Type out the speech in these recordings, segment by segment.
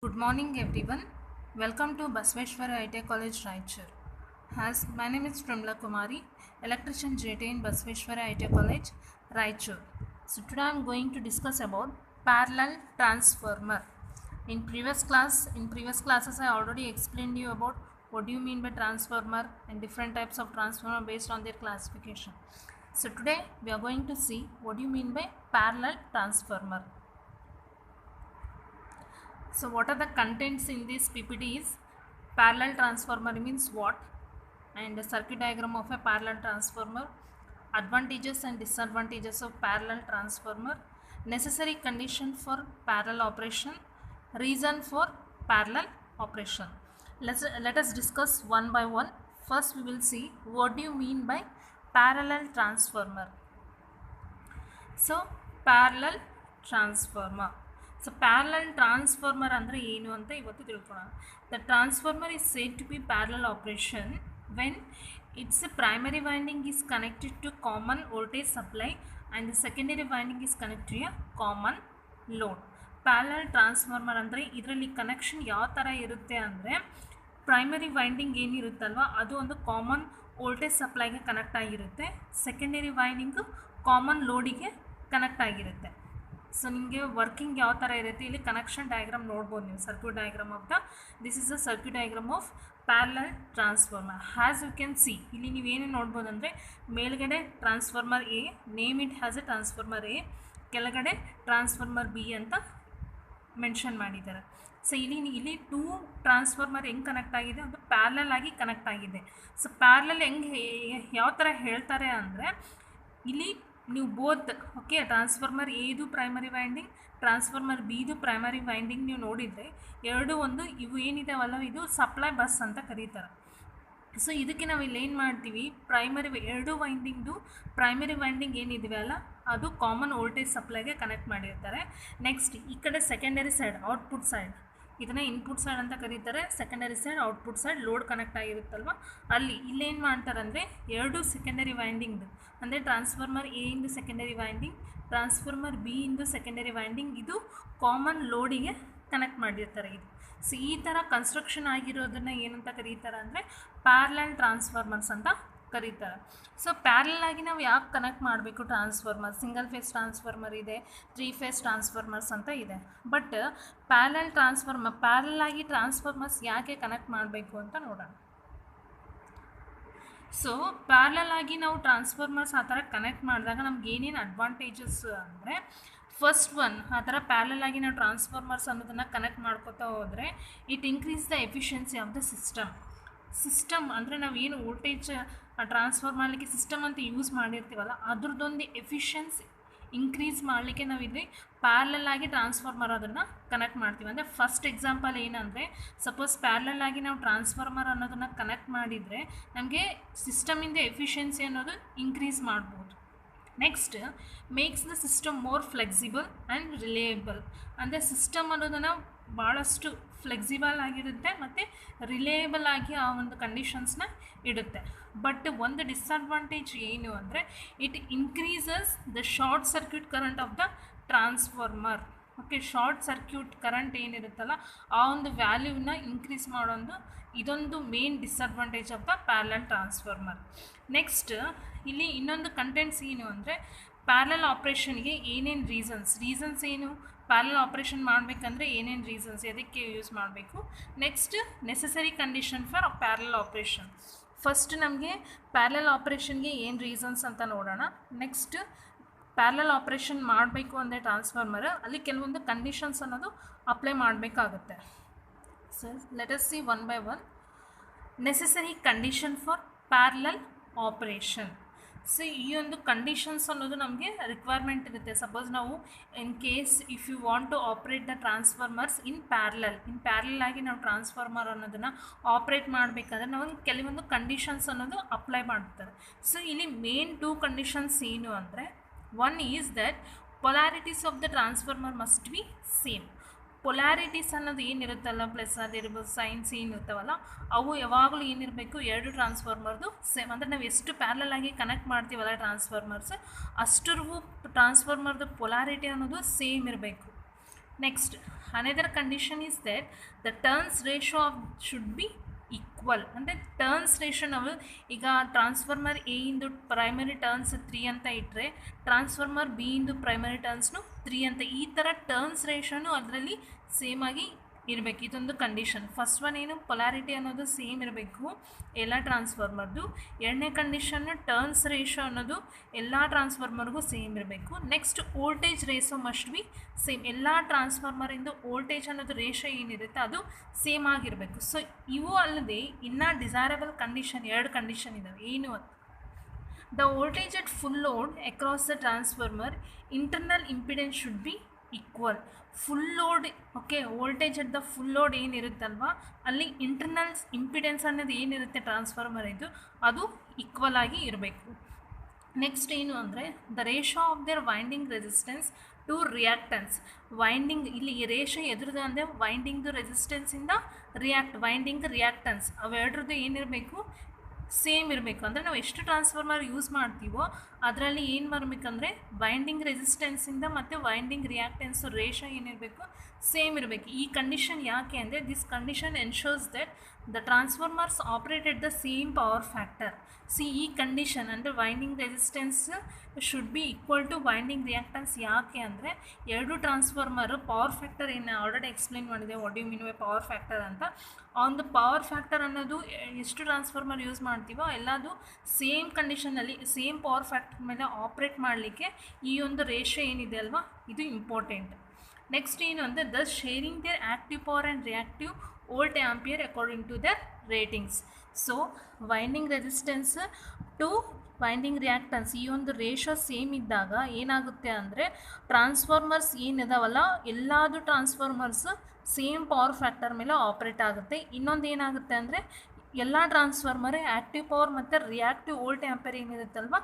Good morning, everyone. Welcome to Basveshwara IT College, Raichur. My name is Pramila Kumari, electrician JT in Basveshwara IT College, Raichur. So today I am going to discuss about parallel transformer. In previous classes, I already explained you about what do you mean by transformer and different types of transformer based on their classification. So today we are going to see what do you mean by parallel transformer. So what are the contents in this PPT is parallel transformer means what, and the circuit diagram of a parallel transformer, advantages and disadvantages of parallel transformer, necessary condition for parallel operation, reason for parallel operation. Let us discuss one by one. First we will see what do you mean by parallel transformer. So parallel transformer. So parallel transformer andre ಏನು ಅಂತ ಇವತ್ತು ತಿಳ್ಕೊಳ್ಳೋಣ. The transformer is said to be parallel operation when its primary winding is connected to common voltage supply and the secondary winding is connected to a common load. Parallel transformer ಅಂದರೆ ಇದರಲ್ಲಿ connection ಯಾವ ಥರ ಇರುತ್ತೆ ಅಂದರೆ primary winding ಏನಿರುತ್ತಲ್ವ ಅದು ಒಂದು common voltage ಸಪ್ಲೈಗೆ ಕನೆಕ್ಟ್ ಆಗಿರುತ್ತೆ, ಸೆಕೆಂಡರಿ ವೈಂಡಿಂಗು ಕಾಮನ್ ಲೋಡಿಗೆ ಕನೆಕ್ಟ್ ಆಗಿರುತ್ತೆ. ಸೊ ನಿಮಗೆ ವರ್ಕಿಂಗ್ ಯಾವ ಥರ ಇರುತ್ತೆ ಇಲ್ಲಿ ಕನೆಕ್ಷನ್ ಡಯಾಗ್ರಾಮ್ ನೋಡ್ಬೋದು ನೀವು. Circuit diagram of this is the circuit diagram of parallel transformer. As you can see ಇಲ್ಲಿ ನೀವೇನು ನೋಡ್ಬೋದು ಅಂದರೆ ಮೇಲ್ಗಡೆ transformer A, name it as A transformer A, ಕೆಳಗಡೆ ಟ್ರಾನ್ಸ್ಫಾರ್ಮರ್ ಬಿ ಅಂತ ಮೆನ್ಷನ್ ಮಾಡಿದ್ದಾರೆ. ಸೊ ಇಲ್ಲಿ ಟೂ ಟ್ರಾನ್ಸ್ಫಾರ್ಮರ್ ಹೆಂಗೆ ಕನೆಕ್ಟ್ ಆಗಿದೆ, ಅದು ಪ್ಯಾರಲಲ್ ಆಗಿ ಕನೆಕ್ಟ್ ಆಗಿದೆ. ಸೊ ಪ್ಯಾರಲಲ್ ಯಾವ ಥರ ಹೇಳ್ತಾರೆ ಅಂದರೆ ಇಲ್ಲಿ ನೀವು ಬೋತ್ ಓಕೆ ಟ್ರಾನ್ಸ್ಫಾರ್ಮರ್ ಎದು ಪ್ರೈಮರಿ ವೈಂಡಿಂಗ್, ಟ್ರಾನ್ಸ್ಫಾರ್ಮರ್ ಬಿದು ಪ್ರೈಮರಿ ವೈಂಡಿಂಗ್ ನೀವು ನೋಡಿದರೆ ಎರಡು ಒಂದು ಇವು ಏನಿದಾವಲ್ಲ ಇದು ಸಪ್ಲೈ ಬಸ್ ಅಂತ ಕರೀತಾರೆ. ಸೊ ಇದಕ್ಕೆ ನಾವು ಇಲ್ಲಿ ಏನು ಮಾಡ್ತೀವಿ, ಎರಡು ವೈಂಡಿಂಗ್ದು ಪ್ರೈಮರಿ ವೈಂಡಿಂಗ್ ಏನಿದೆ ಅಲ್ಲ ಅದು ಕಾಮನ್ ವೋಲ್ಟೇಜ್ ಸಪ್ಲೈಗೆ ಕನೆಕ್ಟ್ ಮಾಡಿರ್ತಾರೆ. ನೆಕ್ಸ್ಟ್ ಈ ಕಡೆ ಸೆಕೆಂಡರಿ ಸೈಡ್ ಔಟ್ಪುಟ್ ಸೈಡ್, ಇದನ್ನು ಇನ್ಪುಟ್ ಸೈಡ್ ಅಂತ ಕರೀತಾರೆ, secondary side output side load connect ಆಗಿರುತ್ತಲ್ವ ಇಲ್ಲೇನು ಮಾಡ್ತಾರೆ ಅಂದರೆ ಎರಡು ಸೆಕೆಂಡರಿ ವೈಂಡಿಂಗ್ದು ಅಂದರೆ ಟ್ರಾನ್ಸ್ಫಾರ್ಮರ್ ಎ ಇಂದು ಸೆಕೆಂಡರಿ ವೈಂಡಿಂಗ್, ಟ್ರಾನ್ಸ್ಫಾರ್ಮರ್ ಬಿ ಇಂದು ಸೆಕೆಂಡರಿ ವೈಂಡಿಂಗ್ ಇದು ಕಾಮನ್ ಲೋಡಿಗೆ ಕನೆಕ್ಟ್ ಮಾಡಿರ್ತಾರೆ. ಇದು ಸೊ ಈ ಥರ ಕನ್ಸ್ಟ್ರಕ್ಷನ್ ಆಗಿರೋದನ್ನು ಏನಂತ ಕರೀತಾರೆ ಅಂದರೆ ಪ್ಯಾರಲಲ್ ಟ್ರಾನ್ಸ್ಫಾರ್ಮರ್ಸ್ ಅಂತ ಕರೀತಾರೆ. ಸೊ ಪ್ಯಾರಲಲ್ ಆಗಿ ನಾವು ಯಾಕೆ ಕನೆಕ್ಟ್ ಮಾಡಬೇಕು ಟ್ರಾನ್ಸ್ಫಾರ್ಮರ್, ಸಿಂಗಲ್ ಫೇಸ್ ಟ್ರಾನ್ಸ್ಫಾರ್ಮರ್ ಇದೆ, 3 ಫೇಸ್ ಟ್ರಾನ್ಸ್ಫಾರ್ಮರ್ಸ್ ಅಂತ ಇದೆ. ಬಟ್ ಪ್ಯಾರಲಲ್ ಆಗಿ ಟ್ರಾನ್ಸ್ಫಾರ್ಮರ್ಸ್ ಯಾಕೆ ಕನೆಕ್ಟ್ ಮಾಡಬೇಕು ಅಂತ ನೋಡೋಣ. ಸೊ ಪ್ಯಾರಲಲ್ ಆಗಿ ನಾವು ಟ್ರಾನ್ಸ್ಫಾರ್ಮರ್ಸ್ ಆ ಥರ ಕನೆಕ್ಟ್ ಮಾಡಿದಾಗ ನಮ್ಗೆ ಏನೇನು ಅಡ್ವಾಂಟೇಜಸ್ ಅಂದರೆ ಫಸ್ಟ್ ಒನ್, ಆ ಥರ ಪ್ಯಾರಲಲ್ ಆಗಿ ನಾವು ಟ್ರಾನ್ಸ್ಫಾರ್ಮರ್ಸ್ ಅನ್ನೋದನ್ನು ಕನೆಕ್ಟ್ ಮಾಡ್ಕೋತಾ ಹೋದರೆ it increase the efficiency of the system ಅಂದರೆ ನಾವು ಏನು ವೋಲ್ಟೇಜ್ ಟ್ರಾನ್ಸ್ಫರ್ ಮಾಡಲಿಕ್ಕೆ ಸಿಸ್ಟಮ್ ಅಂತ ಯೂಸ್ ಮಾಡಿರ್ತೀವಲ್ಲ ಅದ್ರದ್ದೊಂದು ಎಫಿಷಿಯನ್ಸಿ ಇನ್ಕ್ರೀಸ್ ಮಾಡಲಿಕ್ಕೆ ನಾವು ಇಲ್ಲಿ ಪ್ಯಾರಲಲ್ ಆಗಿ ಟ್ರಾನ್ಸ್ಫಾರ್ಮರ್ ಅದನ್ನು ಕನೆಕ್ಟ್ ಮಾಡ್ತೀವಿ. ಅಂದರೆ ಫಸ್ಟ್ ಎಕ್ಸಾಂಪಲ್ ಏನಂದರೆ ಸಪೋಸ್ ಪ್ಯಾರಲಲ್ ಆಗಿ ನಾವು ಟ್ರಾನ್ಸ್ಫಾರ್ಮರ್ ಅನ್ನೋದನ್ನು ಕನೆಕ್ಟ್ ಮಾಡಿದರೆ ನಮಗೆ ಸಿಸ್ಟಮಿಂದ ಎಫಿಷಿಯನ್ಸಿ ಅನ್ನೋದು ಇನ್ಕ್ರೀಸ್ ಮಾಡ್ಬೋದು. Next makes the system more flexible and reliable. ಅಂದರೆ ಸಿಸ್ಟಮ್ ಅನ್ನೋದನ್ನು ಭಾಳಷ್ಟು ಫ್ಲೆಕ್ಸಿಬಲ್ ಆಗಿರುತ್ತೆ ಮತ್ತು ರಿಲೇಯಬಲ್ ಆಗಿ ಆ ಒಂದು ಕಂಡೀಷನ್ಸ್ನ ಇಡುತ್ತೆ. ಬಟ್ ಒಂದು ಡಿಸ್ಅಡ್ವಾಂಟೇಜ್ ಏನು ಅಂದರೆ it increases the short circuit current of the transformer. Okay, short circuit current ಏನಿರುತ್ತಲ್ಲ ಆ ಒಂದು ವ್ಯಾಲ್ಯೂನ ಇನ್ಕ್ರೀಸ್ ಮಾಡೋದು ಇದೊಂದು main disadvantage of the parallel transformer. Next ಇಲ್ಲಿ ಇನ್ನೊಂದು ಕಂಟೆಂಟ್ಸ್ ಏನು ಅಂದರೆ ಪ್ಯಾರಲಲ್ ಆಪ್ರೇಷನ್ಗೆ ಏನೇನು ರೀಸನ್ಸ್ ಏನು, ಪ್ಯಾರಲಲ್ ಆಪ್ರೇಷನ್ ಮಾಡಬೇಕಂದ್ರೆ ಏನೇನು ರೀಸನ್ಸ್, ಅದಕ್ಕೆ ಯೂಸ್ ಮಾಡಬೇಕು. Next necessary condition for parallel operation. First ನಮಗೆ ಪ್ಯಾರಲಲ್ ಆಪ್ರೇಷನ್ಗೆ ಏನು ರೀಸನ್ಸ್ ಅಂತ ನೋಡೋಣ. ನೆಕ್ಸ್ಟ್ ಪ್ಯಾರಲಲ್ ಆಪ್ರೇಷನ್ ಮಾಡಬೇಕು ಅಂದರೆ ಟ್ರಾನ್ಸ್ಫಾರ್ಮರ್ ಅಲ್ಲಿ ಕೆಲವೊಂದು ಕಂಡೀಷನ್ಸ್ ಅನ್ನೋದು ಅಪ್ಲೈ ಮಾಡಬೇಕಾಗುತ್ತೆ. So let us see one by one. Necessary condition for parallel operation. So ಈ ಒಂದು ಕಂಡೀಷನ್ಸ್ ಅನ್ನೋದು ನಮಗೆ ರಿಕ್ವೈರ್ಮೆಂಟ್ ಇರುತ್ತೆ. ಸಪೋಸ್ ನಾವು in case if you want to operate the transformers in parallel ಆಗಿ ನಾವು ಟ್ರಾನ್ಸ್ಫಾರ್ಮರ್ ಅನ್ನೋದನ್ನು ಆಪ್ರೇಟ್ ಮಾಡಬೇಕಾದ್ರೆ ನಾವು ಕೆಲವೊಂದು ಕಂಡೀಷನ್ಸ್ ಅನ್ನೋದು ಅಪ್ಲೈ ಮಾಡ್ತಾರೆ. ಸೊ ಇಲ್ಲಿ ಮೇನ್ 2 ಕಂಡೀಷನ್ಸ್ ಏನು ಅಂದರೆ one is that polarities of the transformer must be same. Polarities ಅನ್ನೋದು ಏನಿರುತ್ತಲ್ಲ, ಪ್ಲಸ್ ಅದಿರ್ಬೋದು ಸೈನ್ಸ್ ಏನಿರ್ತಾವಲ್ಲ ಅವು ಯಾವಾಗಲೂ ಏನಿರಬೇಕು, ಎರಡು ಟ್ರಾನ್ಸ್ಫಾರ್ಮರ್ದು ಸೇಮ್. ಅಂದರೆ ನಾವು ಎಷ್ಟು ಪ್ಯಾರಲಲ್ ಆಗಿ ಕನೆಕ್ಟ್ ಮಾಡ್ತೀವಲ್ಲ ಟ್ರಾನ್ಸ್ಫಾರ್ಮರ್ಸ್ ಅಷ್ಟರಿಗೂ ಟ್ರಾನ್ಸ್ಫಾರ್ಮರ್ದು ಪೊಲಾರಿಟಿ ಅನ್ನೋದು ಸೇಮ್ ಇರಬೇಕು. Next Another condition is that the turns ratio of should be equal. ಅಂದರೆ ಟರ್ನ್ಸ್ ರೇಷೋ ನಾವು ಈಗ ಟ್ರಾನ್ಸ್ಫಾರ್ಮರ್ ಎ ಇಂದು ಪ್ರೈಮರಿ ಟರ್ನ್ಸ್ 3 ಅಂತ ಇಟ್ಟರೆ ಟ್ರಾನ್ಸ್ಫಾರ್ಮರ್ ಬಿ ಇಂದು ಪ್ರೈಮರಿ ಟರ್ನ್ಸ್ನು 3 ಅಂತ, ಈ ಥರ ಟರ್ನ್ಸ್ ರೇಷೋನು ಅದರಲ್ಲಿ ಸೇಮ್ ಆಗಿ ಇರಬೇಕು. ಇದೊಂದು ಕಂಡೀಷನ್. ಫಸ್ಟ್ ಒನ್ ಏನು, ಪೊಲಾರಿಟಿ ಅನ್ನೋದು ಸೇಮ್ ಇರಬೇಕು ಎಲ್ಲ ಟ್ರಾನ್ಸ್ಫಾರ್ಮರ್ದು. ಎರಡನೇ ಕಂಡೀಷನ್ನು ಟರ್ನ್ಸ್ ರೇಷೋ ಅನ್ನೋದು ಎಲ್ಲ ಟ್ರಾನ್ಸ್ಫಾರ್ಮರ್ಗೂ ಸೇಮ್ ಇರಬೇಕು. Next voltage ratio must be same. ಎಲ್ಲ ಟ್ರಾನ್ಸ್ಫಾರ್ಮರಿಂದ ವೋಲ್ಟೇಜ್ ಅನ್ನೋದು ರೇಷೋ ಏನಿರುತ್ತೆ ಅದು ಸೇಮ್ ಆಗಿರಬೇಕು. ಸೊ ಇವು ಅಲ್ಲದೆ ಇನ್ನೂ ಡಿಸೈರಬಲ್ ಕಂಡೀಷನ್ 2 ಕಂಡೀಷನ್ ಇದ್ದಾವೆ. ಏನು ಅಂತ, the voltage at full load across the transformer internal impedance should be equal. Full load, okay, voltage at the full load ಏನಿರುತ್ತಲ್ವ ಅಲ್ಲಿ ಇಂಟರ್ನಲ್ಸ್ ಇಂಪಿಡೆನ್ಸ್ ಅನ್ನೋದು ಏನಿರುತ್ತೆ ಟ್ರಾನ್ಸ್ಫಾರ್ಮರ್ ಇದು ಅದು ಈಕ್ವಲ್ ಆಗಿ ಇರಬೇಕು. ನೆಕ್ಸ್ಟ್ ಏನು ಅಂದರೆ the ratio of their winding resistance to reactance. Winding ಇಲ್ಲಿ ರೇಷೋ ಎದ್ರದ್ದು ಅಂದರೆ ವೈಂಡಿಂಗ್ದು ರೆಸಿಸ್ಟೆನ್ಸಿಂದ ವೈಂಡಿಂಗ್ ರಿಯಾಕ್ಟನ್ಸ್ ಅವೆರಡ್ರದ್ದು ಏನಿರಬೇಕು, ಸೇಮ್ ಇರಬೇಕು. ಅಂದರೆ ನಾವು ಎಷ್ಟು ಟ್ರಾನ್ಸ್ಫಾರ್ಮರ್ ಯೂಸ್ ಮಾಡ್ತೀವೋ ಅದರಲ್ಲಿ ಏನು ಬರಬೇಕಂದ್ರೆ ವೈಂಡಿಂಗ್ ರೆಸಿಸ್ಟೆನ್ಸಿಂದ ಮತ್ತು ವೈಂಡಿಂಗ್ ರಿಯಾಕ್ಟೆನ್ಸು ರೇಷೋ ಏನಿರಬೇಕು, ಸೇಮ್ ಇರಬೇಕು. ಈ ಕಂಡೀಷನ್ ಯಾಕೆ ಅಂದರೆ this condition ensures that the transformers operate at the same power factor. ಈ ಕಂಡೀಷನ್ ಅಂದರೆ winding resistance should be equal to winding reactance. ಯಾಕೆ ಅಂದರೆ ಎರಡು ಟ್ರಾನ್ಸ್ಫಾರ್ಮರು ಪವರ್ ಫ್ಯಾಕ್ಟರ್ ಏನು ಆಲ್ರೆಡಿ ಎಕ್ಸ್ಪ್ಲೇನ್ ಮಾಡಿದೆ, what you mean by power factor ಅಂತ. On the power factor ಅನ್ನೋದು ಎಷ್ಟು ಟ್ರಾನ್ಸ್ಫಾರ್ಮರ್ ಯೂಸ್ ಮಾಡ್ತೀವೋ ಎಲ್ಲದು ಸೇಮ್ ಕಂಡೀಷನಲ್ಲಿ ಸೇಮ್ ಪವರ್ ಫ್ಯಾಕ್ಟರ್ ಮೇಲೆ ಆಪ್ರೇಟ್ ಮಾಡಲಿಕ್ಕೆ ಈ ಒಂದು ರೇಷೋ ಏನಿದೆ ಅಲ್ವಾ ಇದು ಇಂಪಾರ್ಟೆಂಟ್. ನೆಕ್ಸ್ಟ್ ಏನು ಅಂದರೆ the sharing their active power and reactive volt ampere according to their ratings. So winding resistance to winding reactance ಈ ಒಂದು ರೇಷೋ ಸೇಮ್ ಇದ್ದಾಗ ಏನಾಗುತ್ತೆ ಅಂದರೆ ಟ್ರಾನ್ಸ್ಫಾರ್ಮರ್ಸ್ ಏನಿದಾವಲ್ಲ ಎಲ್ಲದು ಟ್ರಾನ್ಸ್ಫಾರ್ಮರ್ಸ್ ಸೇಮ್ ಪವರ್ ಫ್ಯಾಕ್ಟರ್ ಮೇಲೆ ಆಪ್ರೇಟ್ ಆಗುತ್ತೆ. ಇನ್ನೊಂದು ಏನಾಗುತ್ತೆ ಅಂದರೆ ಎಲ್ಲ ಟ್ರಾನ್ಸ್ಫಾರ್ಮರ್ ಆ್ಯಕ್ಟಿವ್ ಪವರ್ ಮತ್ತು ರಿಯಾಕ್ಟಿವ್ ವೋಲ್ಟ್ ಆಂಪಿಯರ್ ಏನಿರುತ್ತಲ್ವ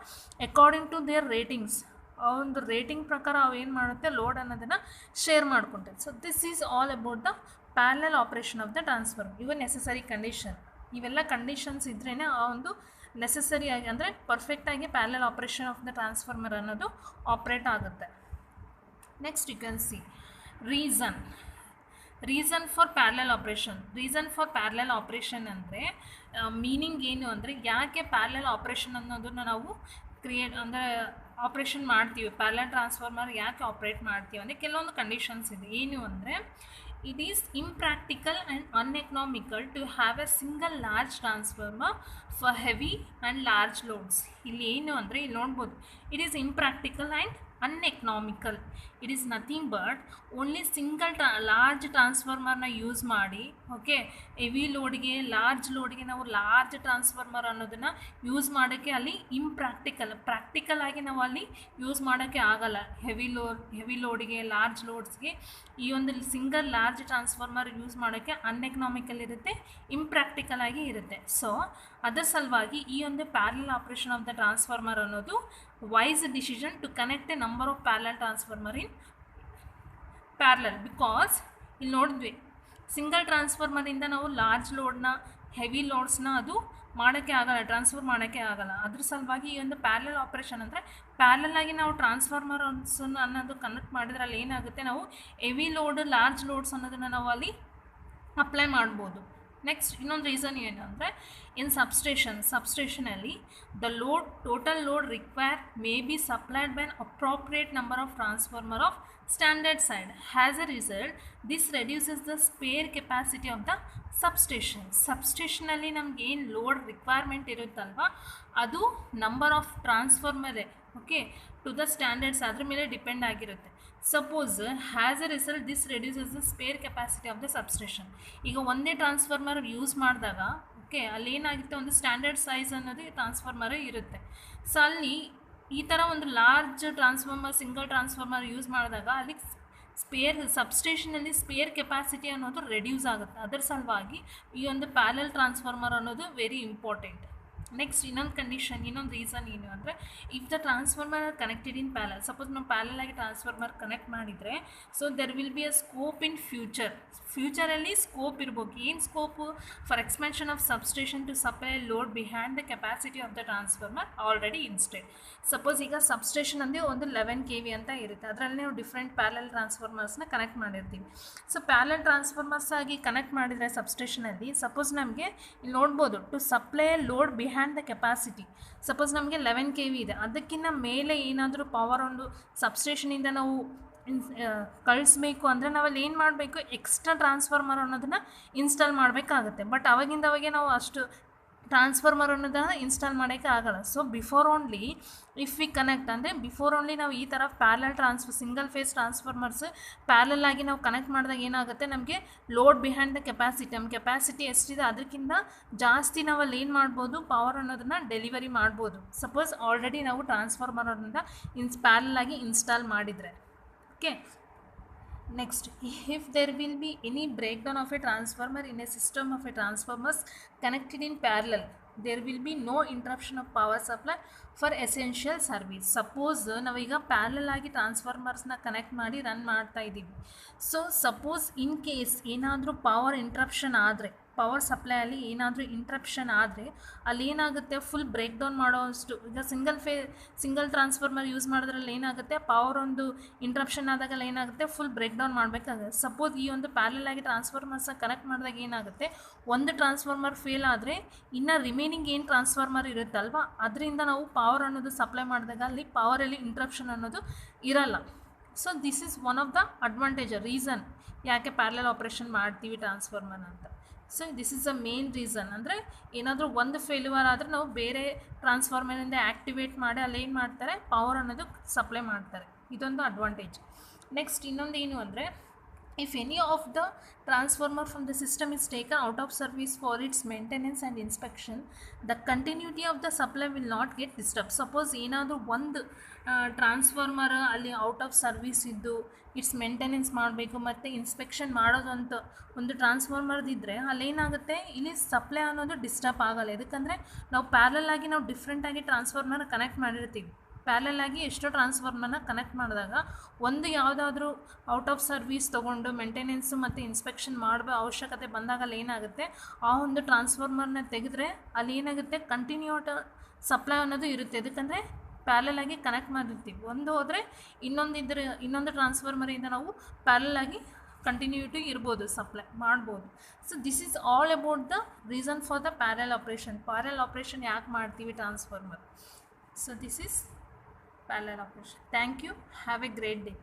ಅಕಾರ್ಡಿಂಗ್ ಟು ದೇರ್ ರೇಟಿಂಗ್ಸ್ ಆ ಒಂದು ರೇಟಿಂಗ್ ಪ್ರಕಾರ ಅವು ಏನು ಮಾಡುತ್ತೆ ಲೋಡ್ ಅನ್ನೋದನ್ನು ಶೇರ್ ಮಾಡ್ಕೊಳ್ತೇವೆ. So this is all about the parallel operation of the transformer. ಇವು ನೆಸೆಸರಿ ಕಂಡೀಷನ್. ಇವೆಲ್ಲ ಕಂಡೀಷನ್ಸ್ ಇದ್ರೇ ಆ ಒಂದು ನೆಸೆಸರಿ ಆಗಿ ಅಂದರೆ ಪರ್ಫೆಕ್ಟಾಗಿ parallel operation of the transformer ಅನ್ನೋದು ಆಪ್ರೇಟ್ ಆಗುತ್ತೆ. Next you can see reason for parallel operation. Reason for parallel operation ಅಂದರೆ ಮೀನಿಂಗ್ ಏನು ಅಂದರೆ ಯಾಕೆ ಪ್ಯಾರಲಲ್ ಆಪ್ರೇಷನ್ ಅನ್ನೋದನ್ನು ನಾವು ಅಂದರೆ ಆಪ್ರೇಷನ್ ಮಾಡ್ತೀವಿ, ಪ್ಯಾರಲಲ್ ಟ್ರಾನ್ಸ್ಫಾರ್ಮರ್ ಯಾಕೆ ಆಪ್ರೇಟ್ ಮಾಡ್ತೀವಿ ಅಂದರೆ ಕೆಲವೊಂದು ಕಂಡೀಷನ್ಸ್ ಇದೆ. ಏನು ಅಂದರೆ it is impractical and uneconomical to have a single large transformer for heavy and large loads. ಇಲ್ಲಿ ಏನು ಅಂದರೆ ಇಲ್ಲಿ ನೋಡ್ಬೋದು it is impractical and uneconomical. It is nothing but only single large ಟ್ರಾನ್ಸ್ಫಾರ್ಮರ್ನ ಯೂಸ್ ಮಾಡಿ, ಓಕೆ, ಹೆವಿ ಲೋಡ್ಗೆ large ಲೋಡ್ಗೆ ನಾವು ಲಾರ್ಜ್ ಟ್ರಾನ್ಸ್ಫಾರ್ಮರ್ ಅನ್ನೋದನ್ನು ಯೂಸ್ ಮಾಡೋಕ್ಕೆ ಅಲ್ಲಿ ಪ್ರಾಕ್ಟಿಕಲ್ ಆಗಿ ನಾವು ಅಲ್ಲಿ ಯೂಸ್ ಮಾಡೋಕ್ಕೆ ಆಗಲ್ಲ. ಹೆವಿ ಲೋಡ್ಗೆ ಲಾರ್ಜ್ ಲೋಡ್ಸ್ಗೆ ಈ ಒಂದು ಸಿಂಗಲ್ ಲಾರ್ಜ್ ಟ್ರಾನ್ಸ್ಫಾರ್ಮರ್ ಯೂಸ್ ಮಾಡೋಕ್ಕೆ ಅನ್ಎಕನಾಮಿಕಲ್ ಇರುತ್ತೆ, ಇಂಪ್ರಾಕ್ಟಿಕಲ್ ಆಗಿ ಇರುತ್ತೆ. ಸೊ ಅದರ ಸಲುವಾಗಿ ಈ ಒಂದು parallel operation of the transformer ಅನ್ನೋದು wise decision to connect a number of parallel transformer in parallel. Because ಇಲ್ಲಿ ನೋಡಿದ್ವಿ ಸಿಂಗಲ್ ಟ್ರಾನ್ಸ್ಫಾರ್ಮರಿಂದ ನಾವು ಲಾರ್ಜ್ ಲೋಡ್ನ ಹೆವಿ ಲೋಡ್ಸ್ನ ಅದು ಮಾಡೋಕ್ಕೆ ಆಗಲ್ಲ, ಟ್ರಾನ್ಸ್ಫರ್ ಮಾಡೋಕ್ಕೆ ಆಗಲ್ಲ. ಅದ್ರ ಸಲುವಾಗಿ ಈ ಒಂದು ಪ್ಯಾರಲಲ್ ಆಪ್ರೇಷನ್ ಅಂದರೆ ಪ್ಯಾರಲಲ್ ಆಗಿ ನಾವು ಟ್ರಾನ್ಸ್ಫಾರ್ಮರ್ಸ್ ಅನ್ನೋದು ಕನೆಕ್ಟ್ ಮಾಡಿದ್ರೆ ಅಲ್ಲಿ ಏನಾಗುತ್ತೆ ನಾವು ಹೆವಿ ಲೋಡ್ ಲಾರ್ಜ್ ಲೋಡ್ಸ್ ಅನ್ನೋದನ್ನು ನಾವು ಅಲ್ಲಿ ಅಪ್ಲೈ ಮಾಡ್ಬೋದು. ನೆಕ್ಸ್ಟ್ ಇನ್ನೊಂದು ರೀಸನ್ ಏನು ಅಂದರೆ ಇನ್ ಸಬ್ಸ್ಟೇಷನಲ್ಲಿ the total load require may be supplied by an appropriate number of transformer of standard side. Has a result this reduces the spare capacity of the ಸಬ್ಸ್ಟೇಷನಲ್ಲಿ ನಮ್ಗೆ ಏನು ಲೋಡ್ ರಿಕ್ವೈರ್ಮೆಂಟ್ ಇರುತ್ತಲ್ವ ಅದು number of ಟ್ರಾನ್ಸ್ಫಾರ್ಮರೇ, okay, to the standards ಅದ್ರ ಮೇಲೆ depend ಆಗಿರುತ್ತೆ. Suppose has a result this reduces the spare capacity of the substation. ಈಗ ಒಂದೇ ಟ್ರಾನ್ಸ್ಫಾರ್ಮರ್ ಯೂಸ್ ಮಾಡಿದಾಗ, ಓಕೆ, ಅಲ್ಲಿ ಏನಾಗುತ್ತೆ ಒಂದು ಸ್ಟ್ಯಾಂಡರ್ಡ್ ಸೈಜ್ ಅನ್ನೋದು ಟ್ರಾನ್ಸ್ಫಾರ್ಮರೇ ಇರುತ್ತೆ. ಸೊ ಅಲ್ಲಿ ಈ ಥರ ಒಂದು large transformer single transformer use ಮಾಡಿದಾಗ ಅಲ್ಲಿ ಸಬ್ಸ್ಟೇಷನಲ್ಲಿ ಸ್ಪೇರ್ ಕೆಪಾಸಿಟಿ ಅನ್ನೋದು ರೆಡ್ಯೂಸ್ ಆಗುತ್ತೆ. ಅದರ ಸಲುವಾಗಿ ಈ ಒಂದು ಪ್ಯಾರಲಲ್ ಟ್ರಾನ್ಸ್ಫಾರ್ಮರ್ ಅನ್ನೋದು ವೆರಿ ಇಂಪಾರ್ಟೆಂಟ್. ನೆಕ್ಸ್ಟ್ ಇನ್ನೊಂದು ರೀಸನ್ ಏನು ಅಂದರೆ if the transformer are connected in parallel, suppose ನಾವು ಪ್ಯಾರಲಲ್ ಆಗಿ ಟ್ರಾನ್ಸ್ಫಾರ್ಮರ್ ಕನೆಕ್ಟ್ ಮಾಡಿದರೆ so there will be a scope in ಫ್ಯೂಚರಲ್ಲಿ ಸ್ಕೋಪ್ ಇರ್ಬೇಕು. ಏನು scope? For expansion of substation to supply load behind the capacity of the transformer already instead. Suppose ಈಗ substation ಅಂದರೆ ಒಂದು 11 kV ಅಂತ ಇರುತ್ತೆ, ಅದರಲ್ಲಿ ನಾವು ಡಿಫ್ರೆಂಟ್ ಪ್ಯಾರಲಲ್ ಟ್ರಾನ್ಸ್ಫಾರ್ಮರ್ಸ್ನ ಕನೆಕ್ಟ್ ಮಾಡಿರ್ತೀವಿ. ಸೊ ಪ್ಯಾರಲಲ್ ಟ್ರಾನ್ಸ್ಫಾರ್ಮರ್ಸ್ ಆಗಿ ಕನೆಕ್ಟ್ ಮಾಡಿದರೆ ಸಬ್ಸ್ಟೇಷನಲ್ಲಿ ಸಪೋಸ್ ನಮಗೆ ಇಲ್ಲಿ ನೋಡ್ಬೋದು to supply load behind the capacity. Suppose ನಮಗೆ 11 kV ಇದೆ, ಅದಕ್ಕಿಂತ ಮೇಲೆ ಏನಾದರೂ ಪವರ್ ಒಂದು ಸಬ್ಸ್ಟೇಷನಿಂದ ನಾವು ಕಳಿಸ್ಬೇಕು ಅಂದರೆ ನಾವಲ್ಲಿ ಏನು ಮಾಡಬೇಕು? ಎಕ್ಸ್ಟ್ರಾ ಟ್ರಾನ್ಸ್ಫಾರ್ಮರ್ ಅನ್ನೋದನ್ನು ಇನ್ಸ್ಟಾಲ್ ಮಾಡಬೇಕಾಗುತ್ತೆ. ಬಟ್ ಅವಾಗಿಂದವಾಗೆ ನಾವು ಅಷ್ಟು ಟ್ರಾನ್ಸ್ಫಾರ್ಮರ್ ಅನ್ನೋದನ್ನು ಇನ್ಸ್ಟಾಲ್ ಮಾಡೋಕ್ಕೆ ಆಗಲ್ಲ. So before only if we connect ಅಂದರೆ ಬಿಫೋರ್ ಓನ್ಲಿ ನಾವು ಈ ಥರ parallel single phase transformers parallel ಆಗಿ ನಾವು ಕನೆಕ್ಟ್ ಮಾಡಿದಾಗ ಏನಾಗುತ್ತೆ, ನಮಗೆ ಲೋಡ್ ಬಿಹೈಂಡ್ ದ ಕೆಪಾಸಿಟಿ, ನಮ್ಮ ಕೆಪಾಸಿಟಿ ಎಷ್ಟಿದೆ ಅದಕ್ಕಿಂತ ಜಾಸ್ತಿ ನಾವು ಅಲ್ಲಿ ಏನು ಮಾಡ್ಬೋದು? ಪವರ್ ಅನ್ನೋದನ್ನು ಡೆಲಿವರಿ ಮಾಡ್ಬೋದು. ಸಪೋಸ್ ಆಲ್ರೆಡಿ ನಾವು ಟ್ರಾನ್ಸ್ಫಾರ್ಮರ್ ಅನ್ನೋದನ್ನ ಪ್ಯಾರಲಲ್ ಆಗಿ ಇನ್ಸ್ಟಾಲ್ ಮಾಡಿದರೆ. Okay, next, if there will be any breakdown of a transformer in a system of a transformers connected in parallel, there will be no interruption of power supply for essential service. Suppose ನಾವೀಗ parallel ಆಗಿ ಟ್ರಾನ್ಸ್ಫಾರ್ಮರ್ಸ್ನ connect ಮಾಡಿ run ಮಾಡ್ತಾ ಇದ್ದೀವಿ. So suppose in case ಏನಾದರೂ power interruption ಆದರೆ, power ಸಪ್ಲೈಯಲ್ಲಿ ಏನಾದರೂ ಇಂಟ್ರಪ್ಷನ್ ಆದರೆ ಅಲ್ಲಿ ಏನಾಗುತ್ತೆ? ಫುಲ್ ಬ್ರೇಕ್ ಡೌನ್ ಮಾಡೋವಷ್ಟು. ಈಗ ಸಿಂಗಲ್ ಟ್ರಾನ್ಸ್ಫಾರ್ಮರ್ ಯೂಸ್ ಮಾಡೋದ್ರಲ್ಲಿ ಏನಾಗುತ್ತೆ? ಪವರ್ ಒಂದು ಇಂಟ್ರಪ್ಷನ್ ಆದಾಗಲ್ಲ ಏನಾಗುತ್ತೆ? ಫುಲ್ ಬ್ರೇಕ್ ಡೌನ್ ಮಾಡಬೇಕಾಗುತ್ತೆ. ಸಪೋಸ್ ಈ ಒಂದು ಪ್ಯಾರಲಲ್ ಆಗಿ ಟ್ರಾನ್ಸ್ಫಾರ್ಮರ್ಸ್ನ ಕನೆಕ್ಟ್ ಮಾಡಿದಾಗ ಏನಾಗುತ್ತೆ? ಒಂದು ಟ್ರಾನ್ಸ್ಫಾರ್ಮರ್ ಫೇಲ್ ಆದರೆ ಇನ್ನು ರಿಮೈನಿಂಗ್ ಏನು ಟ್ರಾನ್ಸ್ಫಾರ್ಮರ್ ಇರುತ್ತಲ್ವ ಅದರಿಂದ ನಾವು ಪವರ್ ಅನ್ನೋದು ಸಪ್ಲೈ ಮಾಡಿದಾಗ ಅಲ್ಲಿ ಪವರಲ್ಲಿ ಇಂಟ್ರಪ್ಷನ್ ಅನ್ನೋದು ಇರಲ್ಲ. So this is one of the advantage, reason ಯಾಕೆ ಪ್ಯಾರಲಲ್ ಆಪ್ರೇಷನ್ ಮಾಡ್ತೀವಿ ಟ್ರಾನ್ಸ್ಫಾರ್ಮರ್ ಅಂತ. So this is the main reason. ಅಂದರೆ ಏನಾದರೂ ಒಂದು ಫೇಲ್ಯೂರ್ ಆದರೆ ನಾವು ಬೇರೆ ಟ್ರಾನ್ಸ್ಫಾರ್ಮರಿಂದ ಆ್ಯಕ್ಟಿವೇಟ್ ಮಾಡಿ ಅಲ್ಲಿ ಏನು ಮಾಡ್ತಾರೆ? ಪವರ್ ಅನ್ನೋದು ಸಪ್ಲೈ ಮಾಡ್ತಾರೆ. ಇದೊಂದು ಅಡ್ವಾಂಟೇಜ್. ನೆಕ್ಸ್ಟ್ ಇನ್ನೊಂದು ಏನು ಅಂದರೆ, if any of the transformer from the system is taken out of service for its maintenance and inspection, the continuity of the supply will not get disturbed. Suppose ಏನಾದರೂ ಒಂದು transformer ಅಲ್ಲಿ out of service ಇದ್ದು it's maintenance ಮಾಡಬೇಕು ಮತ್ತು inspection ಮಾಡೋದು ಅಂತ ಒಂದು ಟ್ರಾನ್ಸ್ಫಾರ್ಮರ್ದಿದ್ದರೆ ಅಲ್ಲೇನಾಗುತ್ತೆ? ಇಲ್ಲಿ ಸಪ್ಲೈ ಅನ್ನೋದು ಡಿಸ್ಟರ್ಬ್ ಆಗಲ್ಲ. ಯಾಕಂದರೆ ನಾವು ಪ್ಯಾರಲಲ್ ಆಗಿ ನಾವು ಡಿಫ್ರೆಂಟಾಗಿ ಟ್ರಾನ್ಸ್ಫಾರ್ಮರ್ನ ಕನೆಕ್ಟ್ ಮಾಡಿರ್ತೀವಿ. ಪ್ಯಾರಲಲ್ ಆಗಿ ಎಷ್ಟೋ ಟ್ರಾನ್ಸ್ಫಾರ್ಮರ್ನ ಕನೆಕ್ಟ್ ಮಾಡಿದಾಗ ಒಂದು ಯಾವುದಾದ್ರೂ ಔಟ್ ಆಫ್ ಸರ್ವಿಸ್ ತೊಗೊಂಡು ಮೇಂಟೆನೆನ್ಸು ಮತ್ತು ಇನ್ಸ್ಪೆಕ್ಷನ್ ಮಾಡೋ ಅವಶ್ಯಕತೆ ಬಂದಾಗ ಅಲ್ಲಿ ಏನಾಗುತ್ತೆ? ಆ ಒಂದು ಟ್ರಾನ್ಸ್ಫಾರ್ಮರ್ನ ತೆಗೆದ್ರೆ ಅಲ್ಲಿ ಏನಾಗುತ್ತೆ? ಕಂಟಿನ್ಯೂಟ್ ಸಪ್ಲೈ ಅನ್ನೋದು ಇರುತ್ತೆ. ಯಾಕಂದರೆ ಪ್ಯಾರಲಲ್ ಆಗಿ ಕನೆಕ್ಟ್ ಮಾಡಿರ್ತೀವಿ. ಒಂದು ಹೋದರೆ ಇನ್ನೊಂದು ಟ್ರಾನ್ಸ್ಫಾರ್ಮರಿಂದ ನಾವು ಪ್ಯಾರಲಲ್ ಆಗಿ ಕಂಟಿನ್ಯೂಟಿ ಇರ್ಬೋದು, ಸಪ್ಲೈ ಮಾಡ್ಬೋದು. So this is all about the reason for the parallel operation. Parallel operation ಯಾಕೆ ಮಾಡ್ತೀವಿ transformer? So this is parallel operation. Thank you. Have a great day.